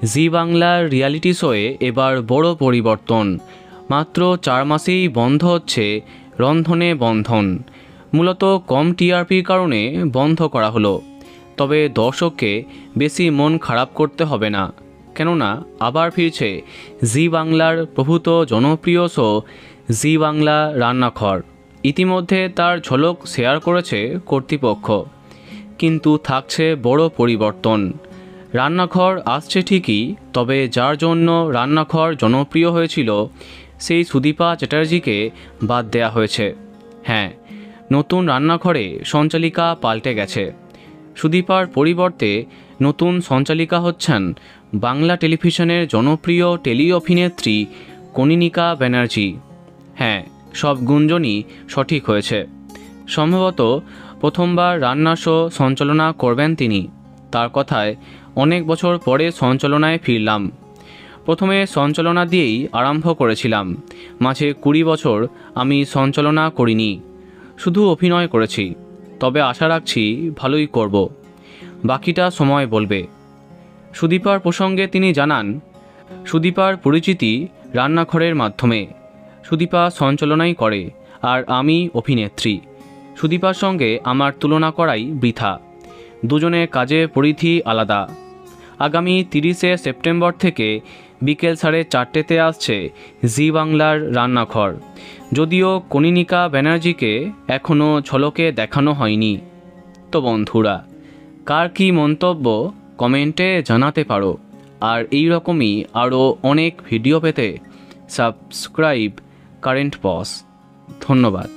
জি বাংলার রিয়ালিটি শোয়ে এবার বড় পরিবর্তন। মাত্র 4 মাসেই বন্ধ হচ্ছে রন্ধনে বন্ধন। মূলত কম টিআরপির কারণে বন্ধ করা হলো। তবে দর্শককে বেশি মন খারাপ করতে হবে না, কেননা আবার ফিরছে জি বাংলার প্রভূত জনপ্রিয় শো জি বাংলা রান্নাঘর। ইতিমধ্যে তার ঝলক শেয়ার করেছে কর্তৃপক্ষ, কিন্তু থাকছে বড় পরিবর্তন। রান্নাঘর আসছে ঠিকই, তবে যার জন্য রান্নাঘর জনপ্রিয় হয়েছিল সেই সুদীপা চ্যাটার্জিকে বাদ দেয়া হয়েছে। হ্যাঁ, নতুন রান্নাঘরে সঞ্চালিকা পাল্টে গেছে। সুদীপার পরিবর্তে নতুন সঞ্চালিকা হচ্ছেন বাংলা টেলিভিশনের জনপ্রিয় টেলি অভিনেত্রী কনীনিকা ব্যানার্জি। হ্যাঁ, সব গুঞ্জনই সঠিক হয়েছে। সম্ভবত প্রথমবার রান্না শো সঞ্চালনা করবেন তিনি। তার কথায় অনেক বছর পরে সঞ্চালনায় ফিরলাম। প্রথমে সঞ্চালনা দিয়েই আরম্ভ করেছিলাম, মাঝে 20 বছর আমি সঞ্চালনা করিনি, শুধু অভিনয় করেছি। তবে আশা রাখছি ভালোই করব, বাকিটা সময় বলবে। সুদীপার প্রসঙ্গে তিনি জানান, সুদীপার পরিচিতি রান্নাঘরের মাধ্যমে। সুদীপা সঞ্চালনাই করে আর আমি অভিনেত্রী। সুদীপার সঙ্গে আমার তুলনা করাই বৃথা, দুজনের কাজের পরিধি আলাদা। আগামী 30শে সেপ্টেম্বর থেকে বিকেল 4:30তে আসছে জি বাংলার রান্নাঘর। যদিও কনীনিকা ব্যানার্জিকে এখনও ঝলকে দেখানো হয়নি। তো বন্ধুরা, কার কী মন্তব্য কমেন্টে জানাতে পারো। আর এই রকমই আরও অনেক ভিডিও পেতে সাবস্ক্রাইব কারেন্ট বস। ধন্যবাদ।